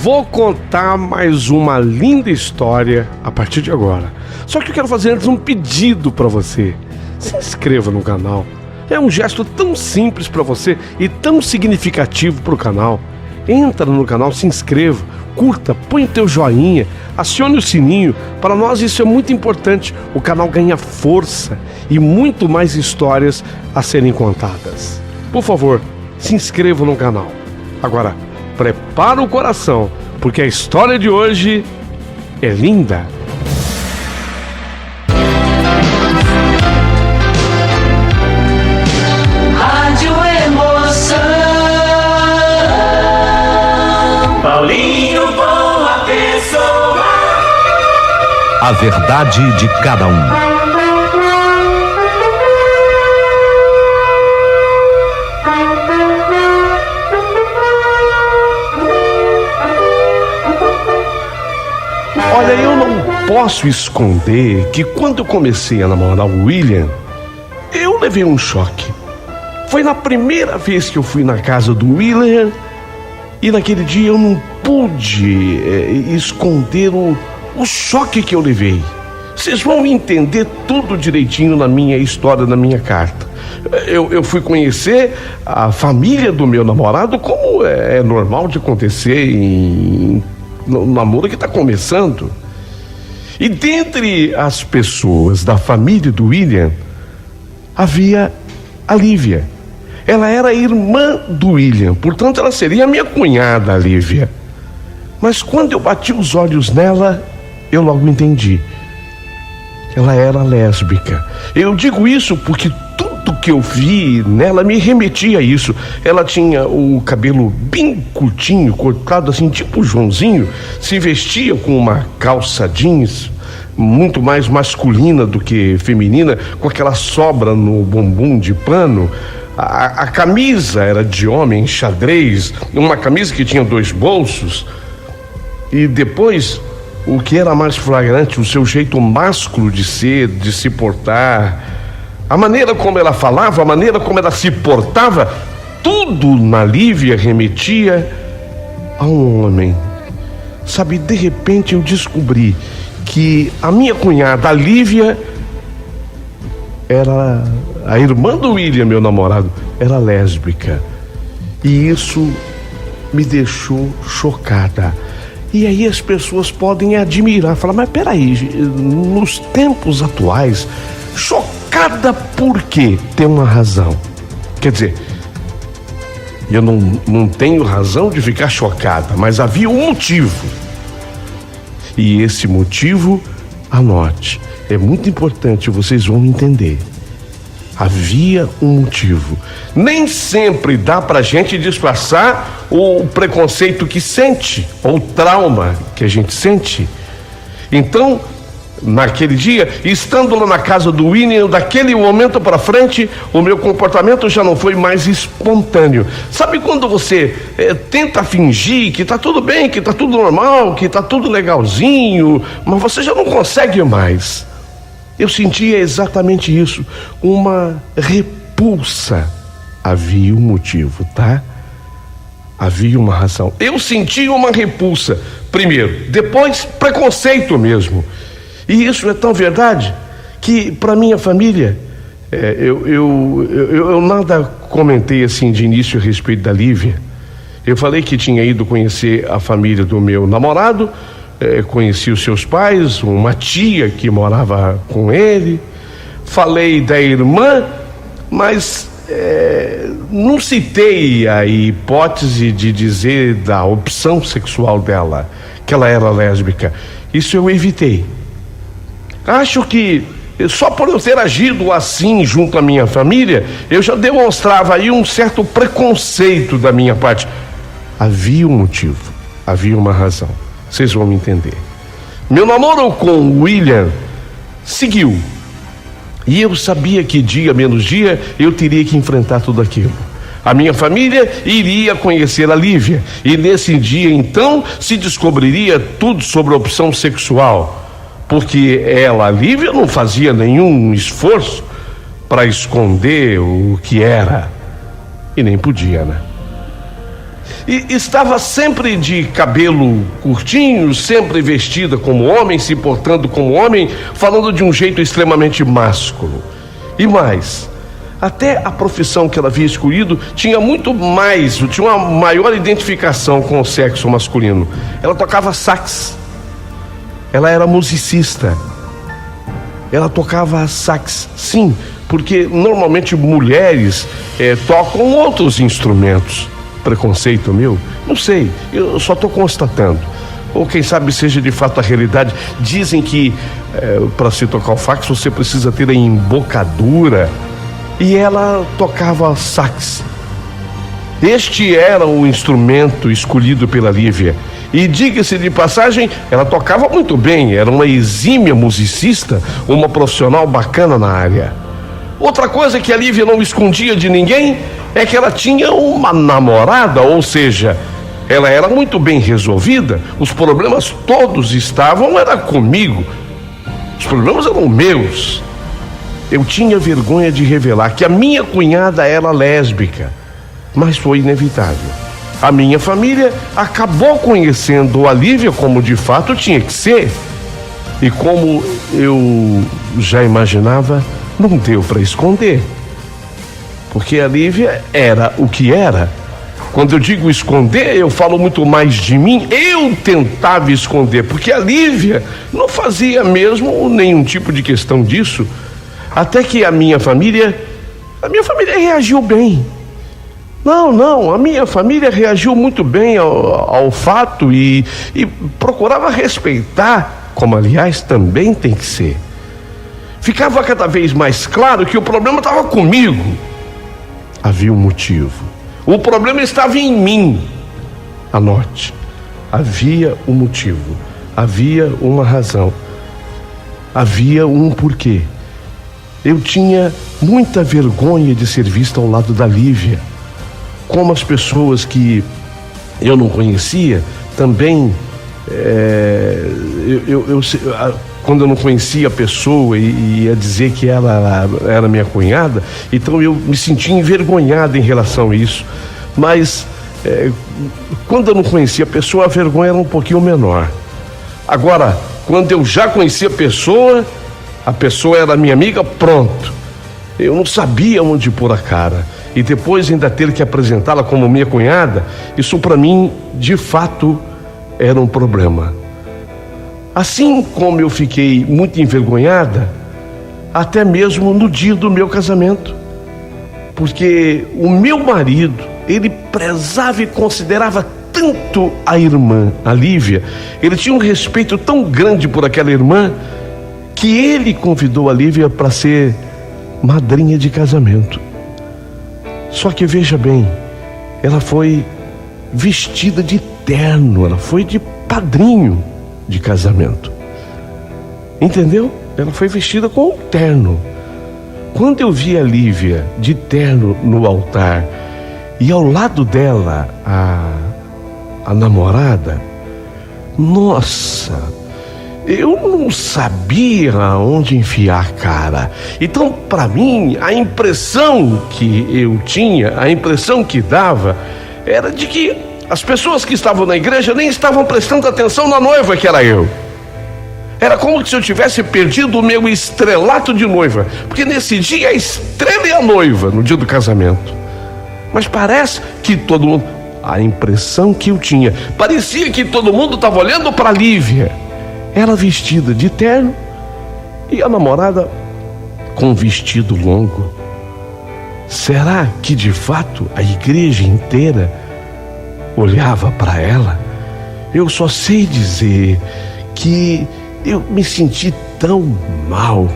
vou contar mais uma linda história a partir de agora. Só que eu quero fazer antes um pedido para você. Se inscreva no canal. É um gesto tão simples para você e tão significativo para o canal. Entra no canal, se inscreva, curta, põe o teu joinha, acione o sininho. Para nós isso é muito importante. O canal ganha força e muito mais histórias a serem contadas. Por favor, se inscreva no canal. Agora, prepara o coração, porque a história de hoje é linda. Rádio Emoção. Paulinho Boa Pessoa. A verdade de cada um. Olha, eu não posso esconder que quando eu comecei a namorar o William, eu levei um choque. Foi na primeira vez que eu fui na casa do William e naquele dia eu não pude esconder o choque que eu levei. Vocês vão entender tudo direitinho na minha história, na minha carta. Eu fui conhecer a família do meu namorado, como é normal de acontecer no namoro que está começando. E dentre as pessoas da família do William havia a Lívia. Ela era irmã do William, portanto ela seria a minha cunhada, a Lívia. Mas quando eu bati os olhos nela, eu logo entendi. Ela era lésbica. Eu digo isso porque tudo que eu vi nela me remetia a isso. Ela tinha o cabelo bem curtinho, cortado assim, tipo Joãozinho, se vestia com uma calça jeans, muito mais masculina do que feminina, com aquela sobra no bumbum de pano. A camisa era de homem, xadrez, uma camisa que tinha 2 bolsos. E depois, o que era mais flagrante, o seu jeito másculo de ser, de se portar, a maneira como ela falava, a maneira como ela se portava, tudo na Lívia remetia a um homem. Sabe, de repente eu descobri que a minha cunhada, a Lívia, era a irmã do William, meu namorado, era lésbica. E isso me deixou chocada. E aí as pessoas podem admirar, falar, mas peraí, nos tempos atuais, chocada por quê? Tem uma razão. Quer dizer, eu não tenho razão de ficar chocada, mas havia um motivo. E esse motivo, anote, é muito importante, vocês vão entender. Havia um motivo. Nem sempre dá pra gente disfarçar o preconceito que sente, ou o trauma que a gente sente. Então, naquele dia, estando lá na casa do William, daquele momento para frente, o meu comportamento já não foi mais espontâneo. Sabe quando você tenta fingir que tá tudo bem, que tá tudo normal, que tá tudo legalzinho, mas você já não consegue mais? Eu sentia exatamente isso, uma repulsa. Havia um motivo, tá? Havia uma razão. Eu sentia uma repulsa, primeiro, depois preconceito mesmo. E isso é tão verdade que para minha família, eu nada comentei assim de início a respeito da Lívia. Eu falei que tinha ido conhecer a família do meu namorado, conheci os seus pais, uma tia que morava com ele, falei da irmã, mas não citei a hipótese de dizer da opção sexual dela, que ela era lésbica. Isso eu evitei. Acho que só por eu ter agido assim junto à minha família, eu já demonstrava aí um certo preconceito da minha parte. Havia um motivo, havia uma razão. Vocês vão me entender. Meu namoro com o William seguiu. E eu sabia que dia menos dia eu teria que enfrentar tudo aquilo. A minha família iria conhecer a Lívia. E nesse dia, então, se descobriria tudo sobre a opção sexual. Porque ela, a Lívia, não fazia nenhum esforço para esconder o que era. E nem podia, né? E estava sempre de cabelo curtinho, sempre vestida como homem, se portando como homem, falando de um jeito extremamente másculo. E mais, até a profissão que ela havia escolhido tinha uma maior identificação com o sexo masculino. Ela tocava sax. Ela era musicista. Ela tocava sax, sim, porque normalmente mulheres tocam outros instrumentos. Preconceito meu? Não sei, eu só estou constatando. Ou quem sabe seja de fato a realidade. Dizem que para se tocar o sax você precisa ter a embocadura. E ela tocava sax. Este era o instrumento escolhido pela Lívia. E diga-se de passagem, ela tocava muito bem, era uma exímia musicista, uma profissional bacana na área. Outra coisa que a Lívia não escondia de ninguém é que ela tinha uma namorada, ou seja, ela era muito bem resolvida, os problemas todos era comigo, os problemas eram meus. Eu tinha vergonha de revelar que a minha cunhada era lésbica, mas foi inevitável. A minha família acabou conhecendo a Lívia como de fato tinha que ser. E como eu já imaginava, não deu para esconder. Porque a Lívia era o que era. Quando eu digo esconder, eu falo muito mais de mim. Eu tentava esconder, porque a Lívia não fazia mesmo nenhum tipo de questão disso. Até que a minha família reagiu bem. Não, a minha família reagiu muito bem ao fato e procurava respeitar, como aliás também tem que ser. Ficava cada vez mais claro que o problema estava comigo. Havia um motivo. O problema estava em mim. Anote, havia um motivo, havia uma razão, havia um porquê. Eu tinha muita vergonha de ser visto ao lado da Lívia. Como as pessoas que eu não conhecia também, quando eu não conhecia a pessoa e ia dizer que ela era minha cunhada, então eu me sentia envergonhado em relação a isso. Mas quando eu não conhecia a pessoa, a vergonha era um pouquinho menor. Agora, quando eu já conhecia a pessoa era minha amiga, pronto. Eu não sabia onde pôr a cara. E depois ainda ter que apresentá-la como minha cunhada, isso para mim, de fato, era um problema. Assim como eu fiquei muito envergonhada, até mesmo no dia do meu casamento. Porque o meu marido, ele prezava e considerava tanto a irmã, a Lívia, ele tinha um respeito tão grande por aquela irmã, que ele convidou a Lívia para ser madrinha de casamento. Só que veja bem, ela foi vestida de terno, ela foi de padrinho de casamento. Entendeu? Ela foi vestida com um terno. Quando eu vi a Lívia de terno no altar e ao lado dela a namorada, nossa, eu não sabia aonde enfiar a cara. Então, para mim, a impressão que eu tinha, a impressão que dava, era de que as pessoas que estavam na igreja nem estavam prestando atenção na noiva que era eu. Era como se eu tivesse perdido o meu estrelato de noiva, porque nesse dia a estrela é a noiva, no dia do casamento. Mas parece que todo mundo, a impressão que eu tinha, parecia que todo mundo estava olhando para Lívia. Ela vestida de terno e a namorada com vestido longo. Será que de fato a igreja inteira olhava para ela? Eu só sei dizer que eu me senti tão mal.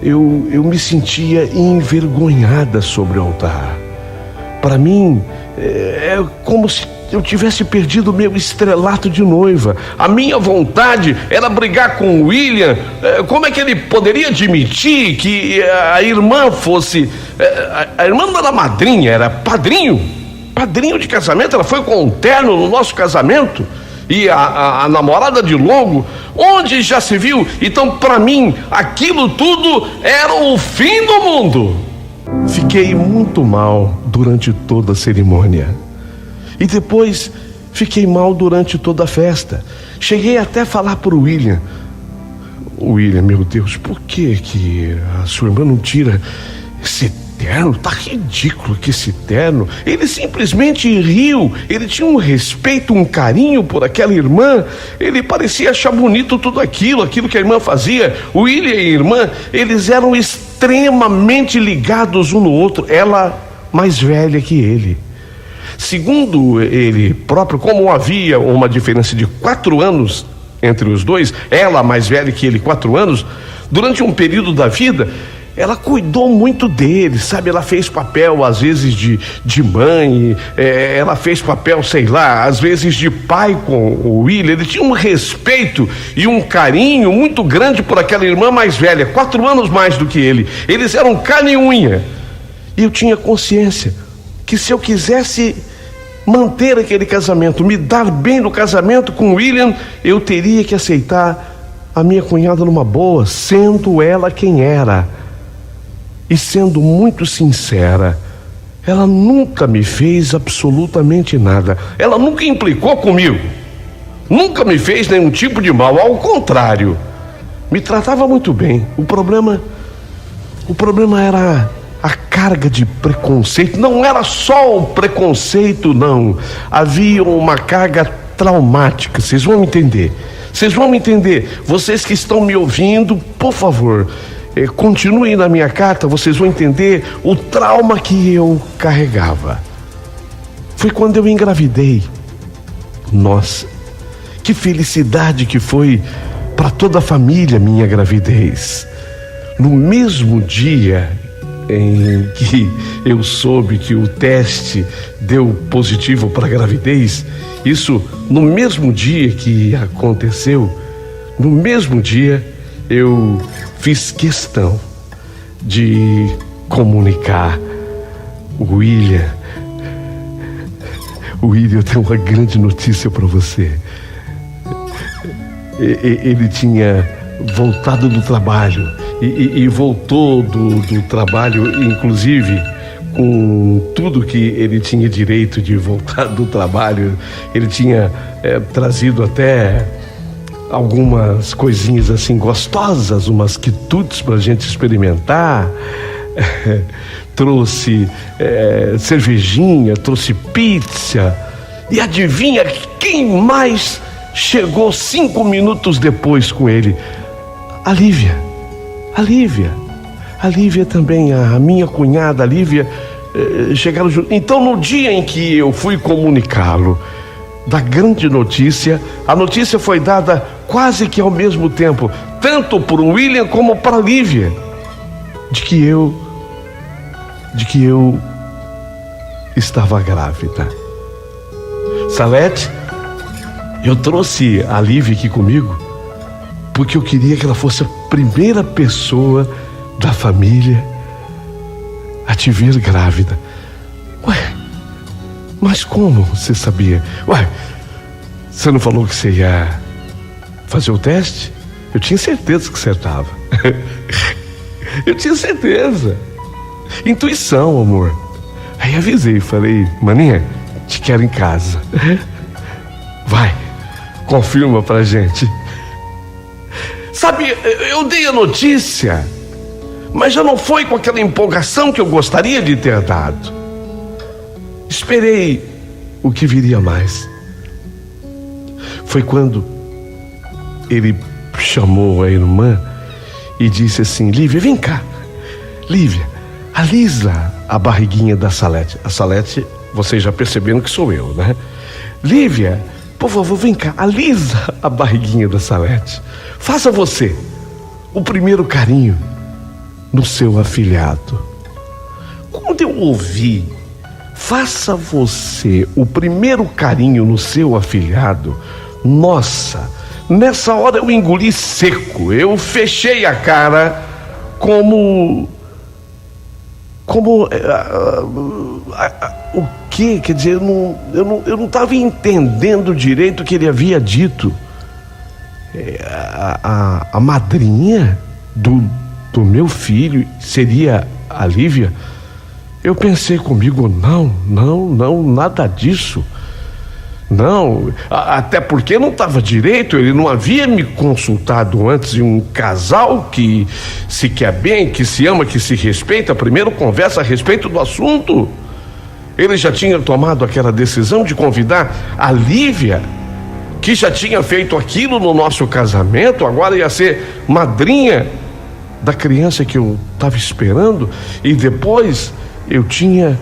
Eu me sentia envergonhada sobre o altar. Para mim, é como se eu tivesse perdido o meu estrelato de noiva. A minha vontade era brigar com o William. Como é que ele poderia admitir que a irmã fosse... A irmã não era madrinha, era padrinho de casamento. Ela foi com um terno no nosso casamento. E a namorada de longo, onde já se viu? Então, para mim, aquilo tudo era o fim do mundo. Fiquei muito mal durante toda a cerimônia. E depois fiquei mal durante toda a festa. Cheguei até a falar para o William: William, meu Deus, por que a sua irmã não tira esse terno? Tá ridículo que esse terno. Ele simplesmente riu. Ele tinha um respeito, um carinho por aquela irmã. Ele parecia achar bonito tudo aquilo que a irmã fazia. O William e a irmã, eles eram extremamente ligados um no outro. Ela mais velha que ele. Segundo ele próprio, como havia uma diferença de 4 anos entre os dois, ela mais velha que ele 4 anos, durante um período da vida, ela cuidou muito dele, sabe? Ela fez papel, às vezes, de mãe, ela fez papel, sei lá, às vezes de pai com o William. Ele tinha um respeito e um carinho muito grande por aquela irmã mais velha, 4 anos mais do que ele. Eles eram carne e unha. E eu tinha consciência que se eu quisesse manter aquele casamento, me dar bem no casamento com o William, eu teria que aceitar a minha cunhada numa boa, sendo ela quem era. E sendo muito sincera, ela nunca me fez absolutamente nada. Ela nunca implicou comigo, nunca me fez nenhum tipo de mal, ao contrário, me tratava muito bem. O problema era a carga de preconceito. Não era só o preconceito, não. Havia uma carga traumática. Vocês vão me entender. Vocês que estão me ouvindo, por favor, continuem na minha carta. Vocês vão entender o trauma que eu carregava. Foi quando eu engravidei. Nossa, que felicidade que foi para toda a família minha gravidez. No mesmo dia em que eu soube que o teste deu positivo para a gravidez, isso no mesmo dia que aconteceu, no mesmo dia eu fiz questão de comunicar: William, eu tenho uma grande notícia para você. Ele tinha voltado do trabalho e voltou do trabalho, inclusive com tudo que ele tinha direito de voltar do trabalho. Ele tinha trazido até algumas coisinhas assim gostosas, umas quitutes para a gente experimentar. Trouxe cervejinha, trouxe pizza. E adivinha quem mais chegou 5 minutos depois com ele? A Lívia. A Lívia também, a minha cunhada, a Lívia, chegaram juntos. Então, no dia em que eu fui comunicá-lo da grande notícia, a notícia foi dada quase que ao mesmo tempo, tanto para o William como para a Lívia, de que eu estava grávida. Salete, eu trouxe a Lívia aqui comigo porque eu queria que ela fosse a primeira pessoa da família a te ver grávida. Ué, mas como você sabia? Ué, você não falou que você ia fazer o teste? Eu tinha certeza que você estava. Eu tinha certeza. Intuição, amor. Aí avisei, falei: maninha, te quero em casa. Vai, confirma pra gente. Sabe, eu dei a notícia, mas já não foi com aquela empolgação que eu gostaria de ter dado. Esperei o que viria mais. Foi quando ele chamou a irmã e disse assim: Lívia, vem cá. Lívia, alisa a barriguinha da Salete. A Salete, vocês já perceberam que sou eu, né? Lívia, por favor, vem cá, alisa a barriguinha da Salete. Faça você o primeiro carinho no seu afilhado. Quando eu ouvi, faça você o primeiro carinho no seu afilhado, nossa, nessa hora eu engoli seco. Eu fechei a cara como o quê? Quer dizer, eu não estava entendendo direito o que ele havia dito. A madrinha do meu filho seria a Lívia? Eu pensei comigo: não, nada disso. Não, até porque não estava direito, ele não havia me consultado antes. E um casal que se quer bem, que se ama, que se respeita, primeiro conversa a respeito do assunto. Ele já tinha tomado aquela decisão de convidar a Lívia, que já tinha feito aquilo no nosso casamento, agora ia ser madrinha da criança que eu estava esperando. E depois eu tinha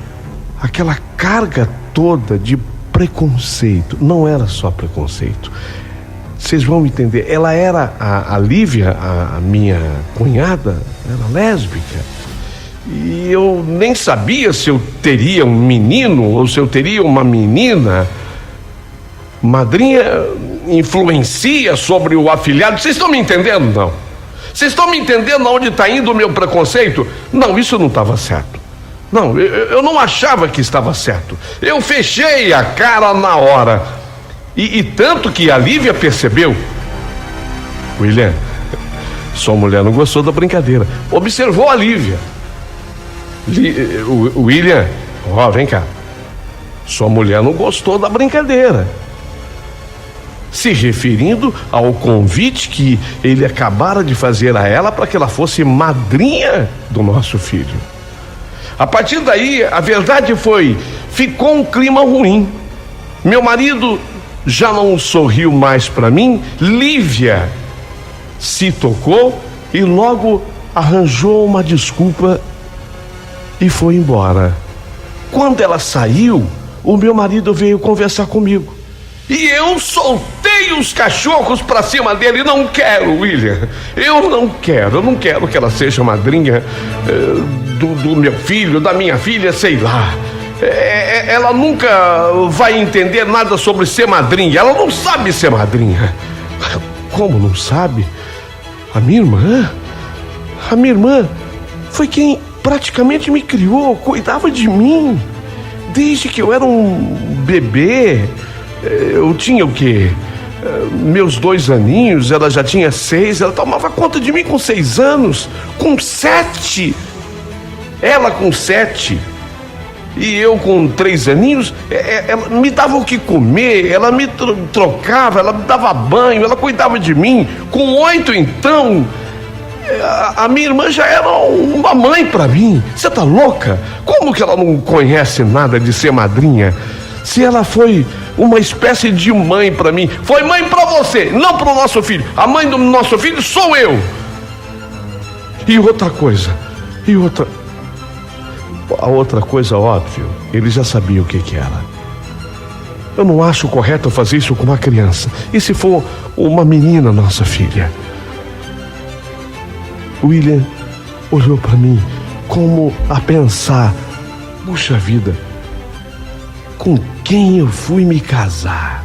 aquela carga toda de preconceito. Não era só preconceito, vocês vão entender. Ela era, a Lívia, a minha cunhada, era lésbica, e eu nem sabia se eu teria um menino ou se eu teria uma menina. Madrinha influencia sobre o afilhado. Vocês estão me entendendo, não? Vocês estão me entendendo aonde está indo o meu preconceito? Não, isso não estava certo. Não, eu não achava que estava certo. Eu fechei a cara na hora. E tanto que a Lívia percebeu. William, sua mulher não gostou da brincadeira. Observou a Lívia. William, vem cá. Sua mulher não gostou da brincadeira. Se referindo ao convite que ele acabara de fazer a ela para que ela fosse madrinha do nosso filho. A partir daí, a verdade ficou um clima ruim. Meu marido já não sorriu mais para mim. Lívia se tocou e logo arranjou uma desculpa e foi embora. Quando ela saiu, o meu marido veio conversar comigo. E eu soltei os cachorros pra cima dele. Não quero, William. Eu não quero que ela seja madrinha do meu filho, da minha filha, sei lá. Ela nunca vai entender nada sobre ser madrinha. Ela não sabe ser madrinha. Como não sabe? A minha irmã foi quem praticamente me criou, cuidava de mim desde que eu era um bebê. Eu tinha o quê? Meus 2 aninhos, ela já tinha 6. Ela tomava conta de mim com 6 anos, com 7. Ela com 7 e eu com 3 aninhos. Ela me dava o que comer, ela me trocava, ela me dava banho, ela cuidava de mim. Com 8, então, a minha irmã já era uma mãe para mim. Você tá louca? Como que ela não conhece nada de ser madrinha? Se ela foi uma espécie de mãe para mim, foi mãe para você, não para o nosso filho. A mãe do nosso filho sou eu. E outra coisa, a outra coisa, óbvio, ele já sabia o que era. Eu não acho correto fazer isso com uma criança. E se for uma menina, nossa filha? William olhou para mim como a pensar: puxa vida, com quem eu fui me casar?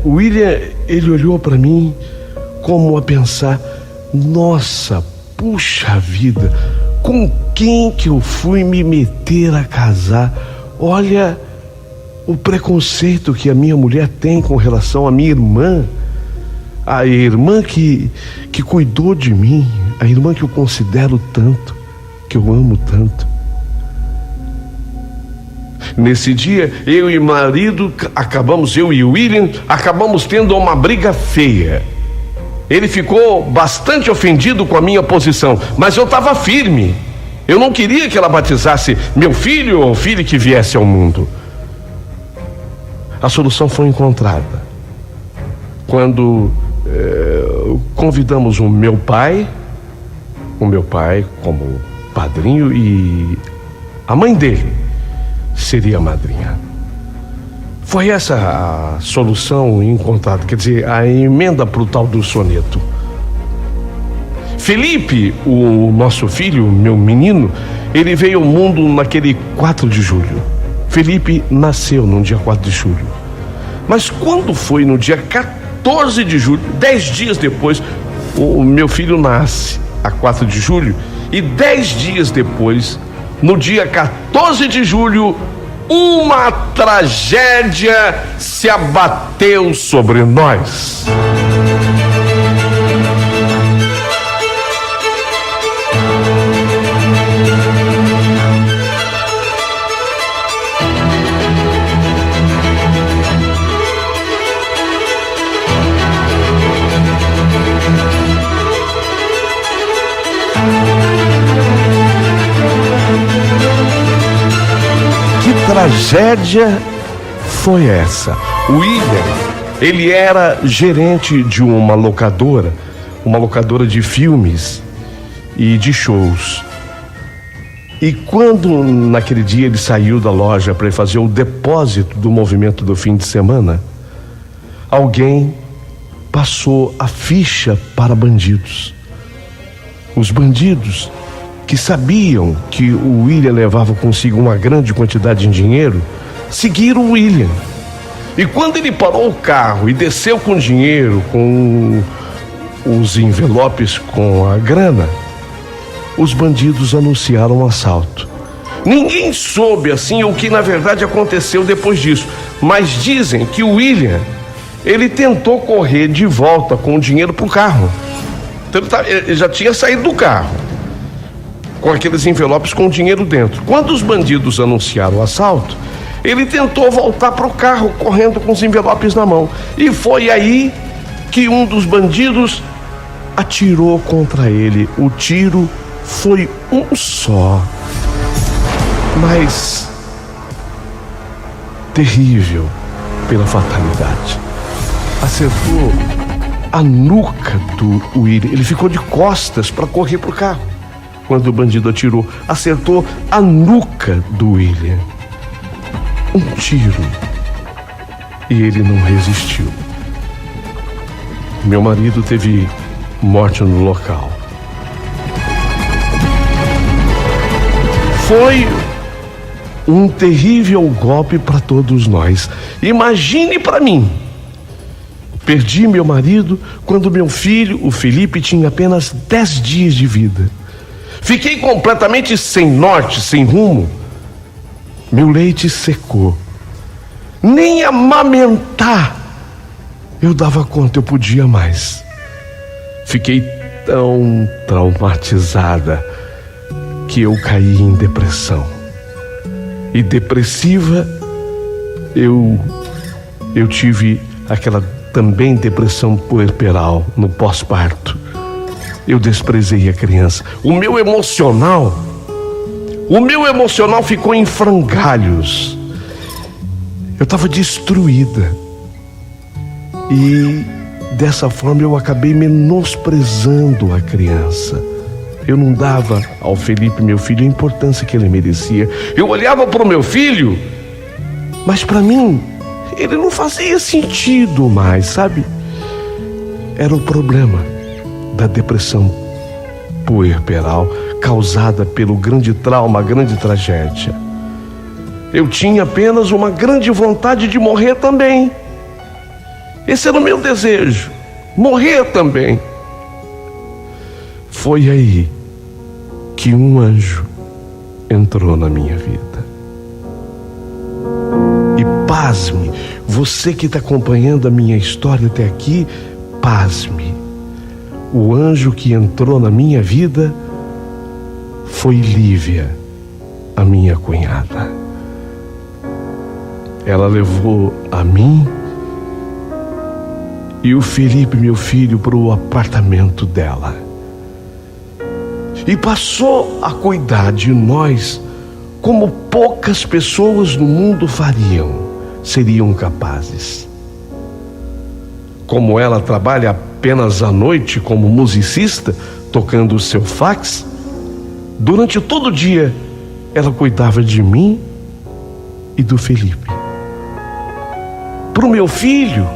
William, ele olhou para mim como a pensar: nossa, puxa vida, com quem que eu fui me meter a casar? Olha o preconceito que a minha mulher tem com relação à minha irmã, a irmã que cuidou de mim, a irmã que eu considero tanto, que eu amo tanto. Nesse dia, eu e o marido eu e o William acabamos tendo uma briga feia. Ele ficou bastante ofendido com a minha posição, mas eu estava firme. Eu não queria que ela batizasse meu filho ou filho que viesse ao mundo. A solução foi encontrada quando convidamos o meu pai como padrinho, e a mãe dele seria a madrinha. Foi essa a solução encontrada, quer dizer, a emenda para o tal do soneto. Felipe, o nosso filho, meu menino, ele veio ao mundo naquele 4 de julho. Felipe nasceu no dia 4 de julho. Mas quando foi no dia 14 de julho, 10 dias depois, o meu filho nasce a 4 de julho, e 10 dias depois, no dia 14 de julho, uma tragédia se abateu sobre nós. tragédia foi essa. O William, ele era gerente de uma locadora de filmes e de shows. E quando naquele dia ele saiu da loja para fazer o depósito do movimento do fim de semana, alguém passou a ficha para bandidos. Os bandidos, que sabiam que o William levava consigo uma grande quantidade de dinheiro, seguiram o William. E quando ele parou o carro e desceu com o dinheiro, com os envelopes com a grana, os bandidos anunciaram um assalto. Ninguém soube assim o que na verdade aconteceu depois disso, mas dizem que o William, ele tentou correr de volta com o dinheiro pro carro. Então ele já tinha saído do carro com aqueles envelopes com o dinheiro dentro. Quando os bandidos anunciaram o assalto, ele tentou voltar pro carro correndo com os envelopes na mão. E foi aí que um dos bandidos atirou contra ele. O tiro foi um só, mas terrível pela fatalidade. Acertou a nuca do William. Ele ficou de costas para correr pro carro. Quando o bandido atirou, acertou a nuca do William. Um tiro. E ele não resistiu. Meu marido teve morte no local. Foi um terrível golpe para todos nós. Imagine para mim. Perdi meu marido quando meu filho, o Felipe, tinha apenas 10 dias de vida. Fiquei completamente sem norte, sem rumo. Meu leite secou. Nem amamentar eu dava conta, eu podia mais. Fiquei tão traumatizada que eu caí em depressão. E depressiva, eu tive aquela também depressão puerperal no pós-parto. Eu desprezei a criança. O meu emocional ficou em frangalhos. Eu estava destruída. E dessa forma eu acabei menosprezando a criança. Eu não dava ao Felipe, meu filho, a importância que ele merecia. Eu olhava para o meu filho, mas para mim ele não fazia sentido mais, sabe? Era o problema da depressão puerperal causada pelo grande trauma, a grande tragédia. Eu tinha apenas uma grande vontade de morrer também. Esse era o meu desejo, morrer também. Foi aí que um anjo entrou na minha vida. E pasme, você que está acompanhando a minha história até aqui, pasme. O anjo que entrou na minha vida foi Lívia, a minha cunhada. Ela levou a mim e o Felipe, meu filho, para o apartamento dela. E passou a cuidar de nós como poucas pessoas no mundo seriam capazes. Como ela trabalha apenas à noite como musicista, tocando o seu fax, durante todo o dia ela cuidava de mim e do Felipe. Para o meu filho,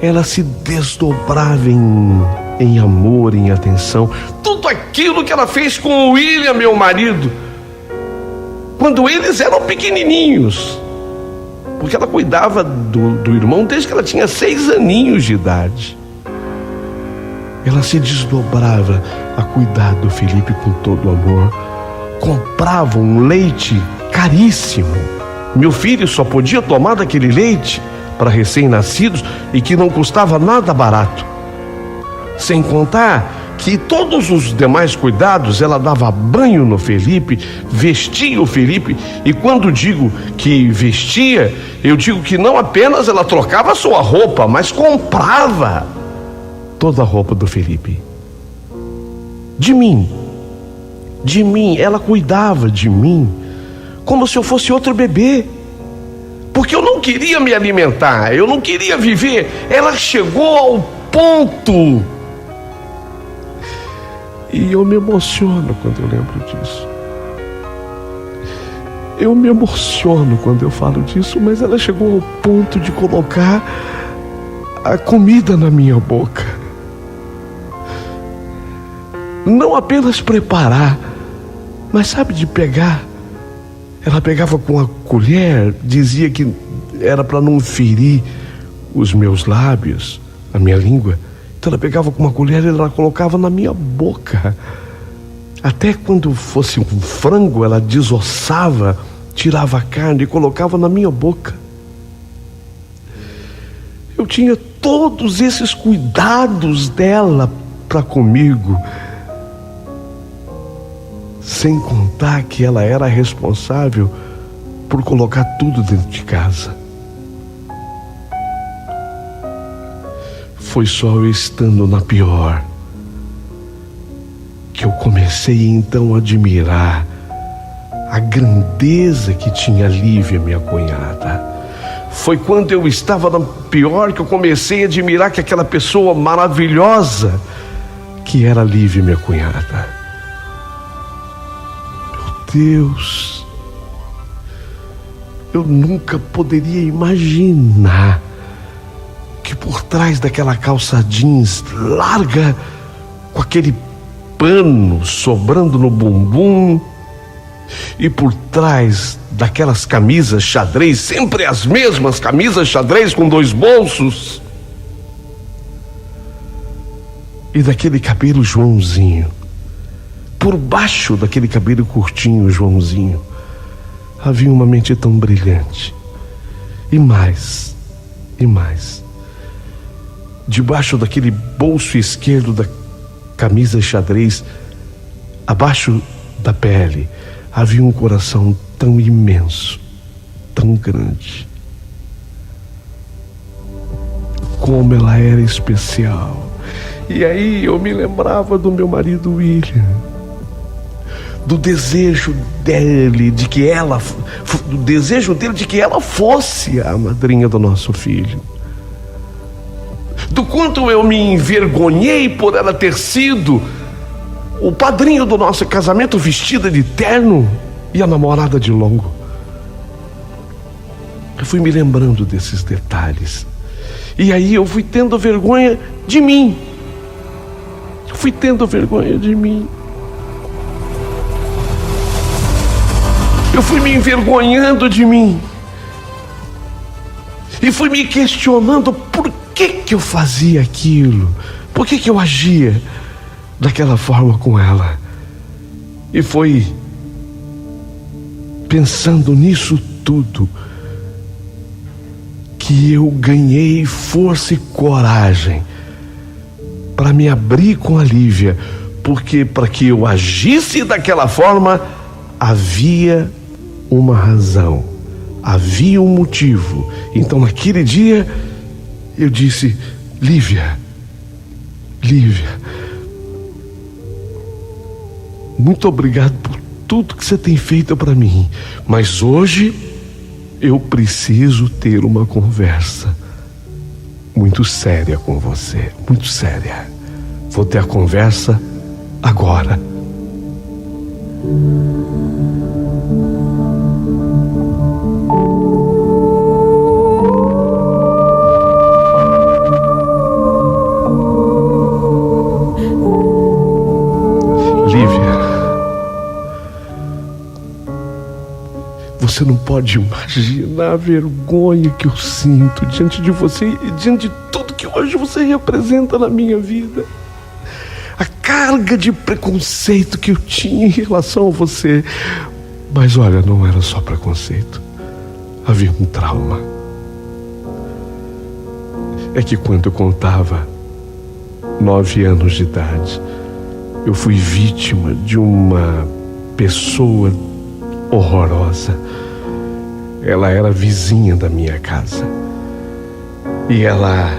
ela se desdobrava em amor, em atenção. Tudo aquilo que ela fez com o William, meu marido, quando eles eram pequenininhos, porque ela cuidava do irmão desde que ela tinha 6 aninhos de idade. Ela se desdobrava a cuidar do Felipe com todo o amor. Comprava um leite caríssimo. Meu filho só podia tomar daquele leite para recém-nascidos e que não custava nada barato. Sem contar que todos os demais cuidados, ela dava banho no Felipe, vestia o Felipe. E quando digo que vestia, eu digo que não apenas ela trocava a sua roupa, mas comprava toda a roupa do Felipe. De mim, ela cuidava de mim como se eu fosse outro bebê, porque eu não queria me alimentar, eu não queria viver. Ela chegou ao ponto, e eu me emociono quando eu lembro disso. Eu me emociono quando eu falo disso, mas ela chegou ao ponto de colocar a comida na minha boca. Não apenas preparar, mas sabe, de pegar. Ela pegava com a colher, dizia que era para não ferir os meus lábios, a minha língua. Então ela pegava com uma colher e ela colocava na minha boca. Até quando fosse um frango, ela desossava, tirava a carne e colocava na minha boca. Eu tinha todos esses cuidados dela para comigo, sem contar que ela era responsável por colocar tudo dentro de casa. Foi só eu estando na pior que eu comecei então a admirar a grandeza que tinha Lívia, minha cunhada. Foi quando eu estava na pior que eu comecei a admirar que aquela pessoa maravilhosa que era Lívia, minha cunhada. Meu Deus, eu nunca poderia imaginar que por trás daquela calça jeans larga, com aquele pano sobrando no bumbum, e por trás daquelas camisas xadrez, sempre as mesmas camisas xadrez com 2 bolsos, e daquele cabelo Joãozinho, por baixo daquele cabelo curtinho Joãozinho, havia uma mente tão brilhante. E mais, debaixo daquele bolso esquerdo da camisa xadrez, abaixo da pele, havia um coração tão imenso, tão grande. Como ela era especial. E aí eu me lembrava do meu marido William, do desejo dele de que ela fosse a madrinha do nosso filho. Do quanto eu me envergonhei por ela ter sido o padrinho do nosso casamento, vestida de terno e a namorada de longo. Eu fui me lembrando desses detalhes. E aí eu fui tendo vergonha de mim. Eu fui me envergonhando de mim. E fui me questionando por que eu fazia aquilo? Por que eu agia daquela forma com ela? E foi pensando nisso tudo que eu ganhei força e coragem para me abrir com a Lívia, porque para que eu agisse daquela forma havia uma razão, havia um motivo. Então naquele dia eu disse: Lívia, muito obrigado por tudo que você tem feito para mim, mas hoje eu preciso ter uma conversa muito séria com você, muito séria. Vou ter a conversa agora. Você não pode imaginar a vergonha que eu sinto diante de você e diante de tudo que hoje você representa na minha vida. A carga de preconceito que eu tinha em relação a você. Mas olha, não era só preconceito. Havia um trauma. É que quando eu contava 9 anos de idade, eu fui vítima de uma pessoa horrorosa. Ela era vizinha da minha casa e ela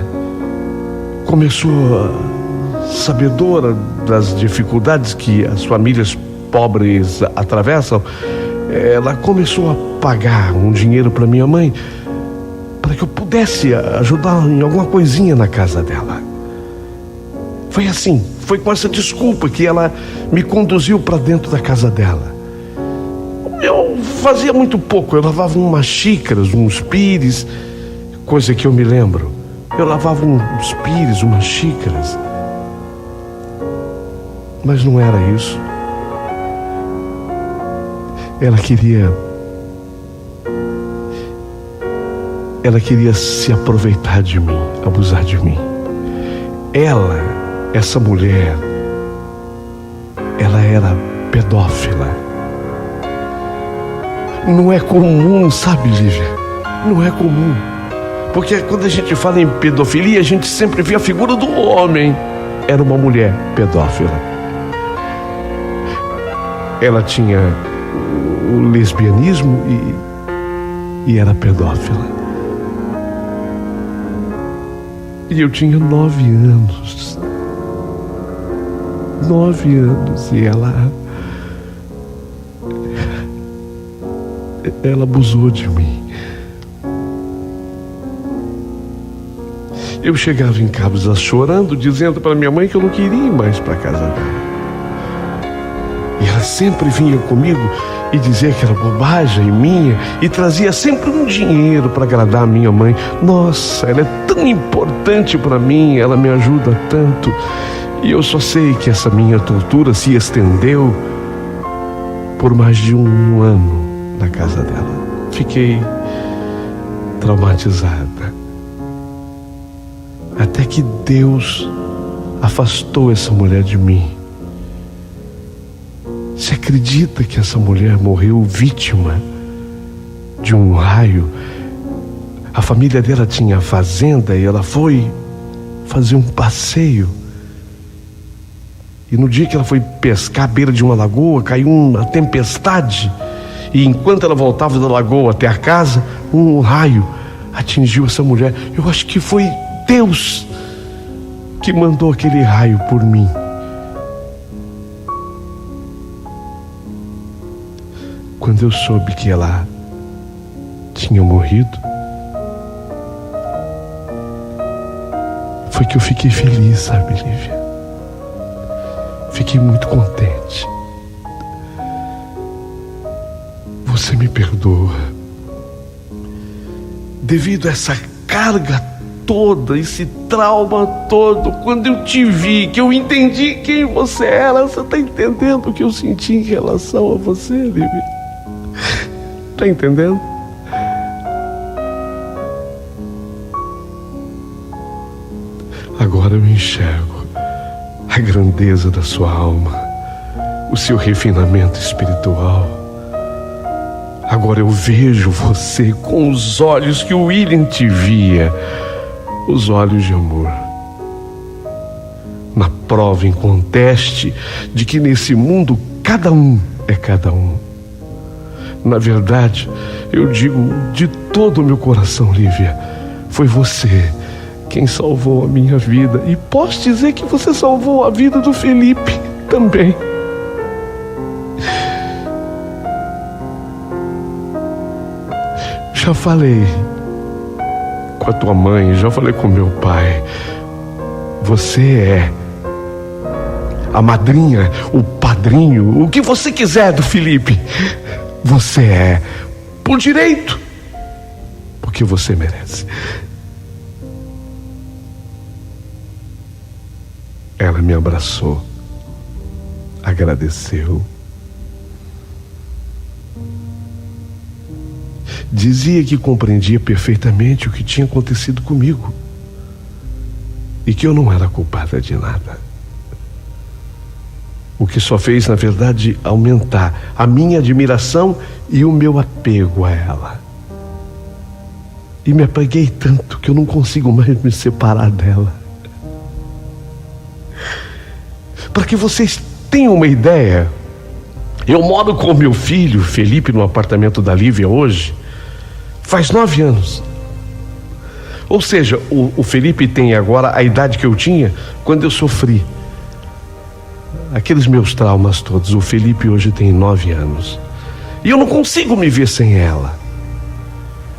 começou, sabedora das dificuldades que as famílias pobres atravessam, ela começou a pagar um dinheiro para minha mãe, para que eu pudesse ajudar em alguma coisinha na casa dela. Foi assim, foi com essa desculpa que ela me conduziu para dentro da casa dela. Eu fazia muito pouco, eu lavava umas xícaras, uns pires, coisa que eu me lembro. Eu lavava uns pires, umas xícaras. Mas não era isso. Ela queria se aproveitar de mim, abusar de mim. Essa mulher, ela era pedófila. Não é comum, sabe, Lívia? Não é comum. Porque quando a gente fala em pedofilia, a gente sempre vê a figura do homem. Era uma mulher pedófila. Ela tinha o lesbianismo e era pedófila. E eu tinha 9 anos. 9 anos. E ela abusou de mim. Eu chegava em casa chorando, dizendo para minha mãe que eu não queria ir mais para casa dela. E ela sempre vinha comigo e dizia que era bobagem minha, e trazia sempre um dinheiro para agradar a minha mãe. Nossa, ela é tão importante para mim, ela me ajuda tanto. E eu só sei que essa minha tortura se estendeu por mais de 1 ano na casa dela. Fiquei traumatizada. Até que Deus afastou essa mulher de mim. Você acredita que essa mulher morreu vítima de um raio? A família dela tinha fazenda e ela foi fazer um passeio. E no dia que ela foi pescar à beira de uma lagoa, caiu uma tempestade. E enquanto ela voltava da lagoa até a casa, um raio atingiu essa mulher. Eu acho que foi Deus que mandou aquele raio por mim. Quando eu soube que ela tinha morrido, foi que eu fiquei feliz, sabe, Lívia? Fiquei muito contente. Você me perdoa. Devido a essa carga toda, esse trauma todo, quando eu te vi, que eu entendi quem você era, você está entendendo o que eu senti em relação a você, Lívia? Está entendendo? Agora eu enxergo a grandeza da sua alma, o seu refinamento espiritual. Agora eu vejo você com os olhos que o William te via, os olhos de amor. Na prova inconteste de que nesse mundo cada um é cada um. Na verdade, eu digo de todo o meu coração, Lívia, foi você quem salvou a minha vida. E posso dizer que você salvou a vida do Felipe também. Já falei com a tua mãe, já falei com meu pai. Você é a madrinha, o padrinho, o que você quiser do Felipe. Você é por direito, porque você merece. Ela me abraçou, agradeceu. Dizia que compreendia perfeitamente o que tinha acontecido comigo e que eu não era culpada de nada. O que só fez, na verdade, aumentar a minha admiração e o meu apego a ela. E me apeguei tanto que eu não consigo mais me separar dela. Para que vocês tenham uma ideia, eu moro com meu filho, Felipe, no apartamento da Lívia hoje, faz 9 anos. Ou seja, o Felipe tem agora a idade que eu tinha quando eu sofri aqueles meus traumas todos. O Felipe hoje tem 9 anos. E eu não consigo me ver sem ela.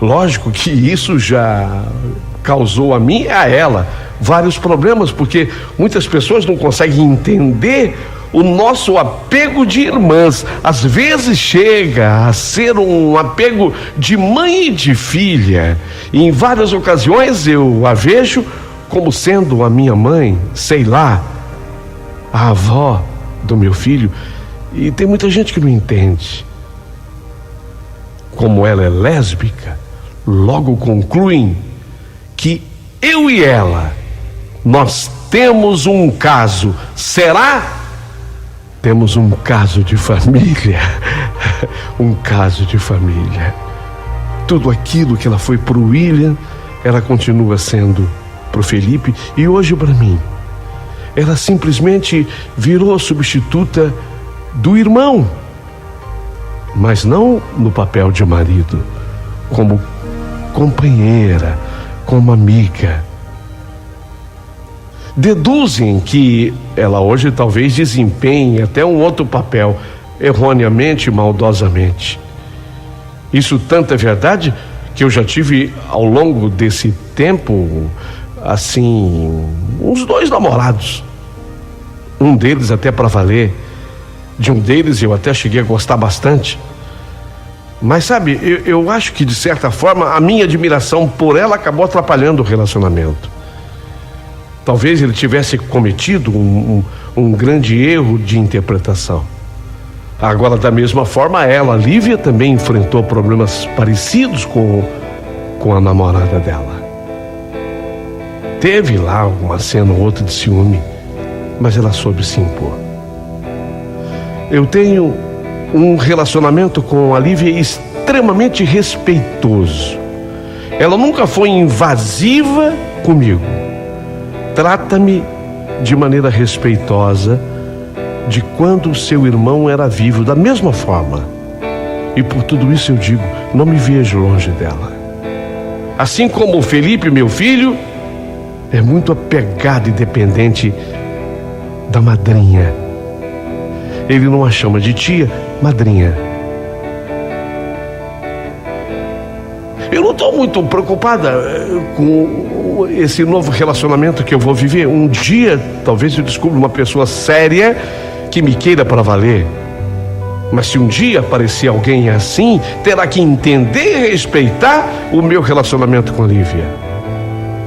Lógico que isso já causou a mim e a ela vários problemas, porque muitas pessoas não conseguem entender o nosso apego de irmãs. Às vezes chega a ser um apego de mãe e de filha. E em várias ocasiões eu a vejo como sendo a minha mãe, sei lá, a avó do meu filho. E tem muita gente que não entende. Como ela é lésbica, logo concluem que eu e ela, nós temos um caso. Será? Temos um caso de família. Um caso de família. Tudo aquilo que ela foi pro William, ela continua sendo pro Felipe e hoje para mim. Ela simplesmente virou substituta do irmão, mas não no papel de marido, como companheira, como amiga. Deduzem que ela hoje talvez desempenhe até um outro papel, erroneamente, maldosamente. Isso tanto é verdade que eu já tive ao longo desse tempo, assim, uns 2 namorados. Um deles até para valer. De um deles eu até cheguei a gostar bastante. Mas sabe, eu acho que de certa forma a minha admiração por ela acabou atrapalhando o relacionamento. Talvez ele tivesse cometido um grande erro de interpretação. Agora, da mesma forma, ela, Lívia, também enfrentou problemas parecidos com a namorada dela. Teve lá uma cena ou outra de ciúme, mas ela soube se impor. Eu tenho um relacionamento com a Lívia extremamente respeitoso. Ela nunca foi invasiva comigo. Trata-me de maneira respeitosa de quando o seu irmão era vivo, da mesma forma. E por tudo isso eu digo, não me vejo longe dela. Assim como o Felipe, meu filho, é muito apegado e dependente da madrinha. Ele não a chama de tia, madrinha. Eu não estou muito preocupada com esse novo relacionamento que eu vou viver. Um dia, talvez eu descubra uma pessoa séria que me queira para valer. Mas se um dia aparecer alguém assim, terá que entender e respeitar o meu relacionamento com a Lívia.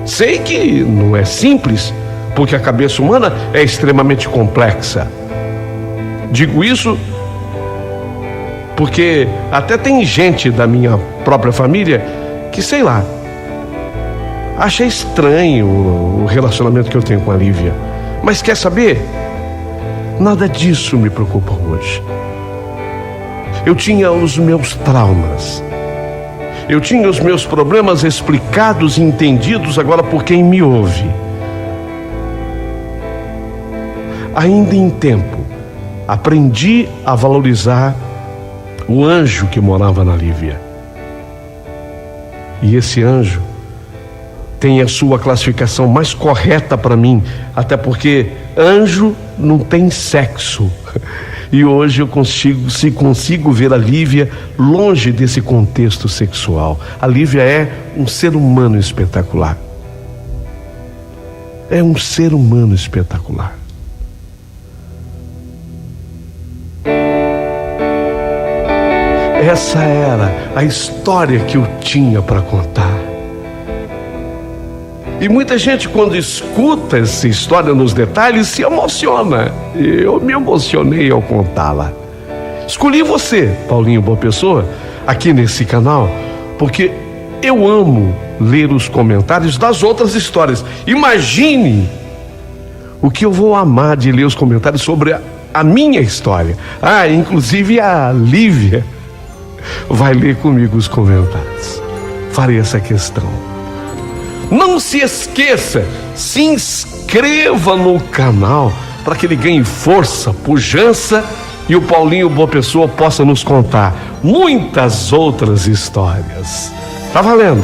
Sei que não é simples, porque a cabeça humana é extremamente complexa. Digo isso porque até tem gente da minha própria família que, sei lá, acha estranho o relacionamento que eu tenho com a Lívia. Mas quer saber? Nada disso me preocupa hoje. Eu tinha os meus traumas. Eu tinha os meus problemas explicados e entendidos agora por quem me ouve. Ainda em tempo, aprendi a valorizar o anjo que morava na Lívia. E esse anjo tem a sua classificação mais correta para mim, até porque anjo não tem sexo. E hoje eu consigo ver a Lívia longe desse contexto sexual. A Lívia é um ser humano espetacular. É um ser humano espetacular. Essa era a história que eu tinha para contar. E muita gente, quando escuta essa história nos detalhes, se emociona. Eu me emocionei ao contá-la. Escolhi você, Paulinho Boa Pessoa, aqui nesse canal, porque eu amo ler os comentários das outras histórias. Imagine o que eu vou amar de ler os comentários sobre a minha história. Inclusive a Lívia vai ler comigo os comentários. Farei essa questão. Não se esqueça, se inscreva no canal para que ele ganhe força, pujança e o Paulinho Boa Pessoa possa nos contar muitas outras histórias. Tá valendo?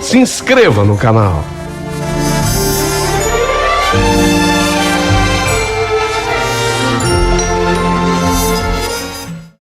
Se inscreva no canal.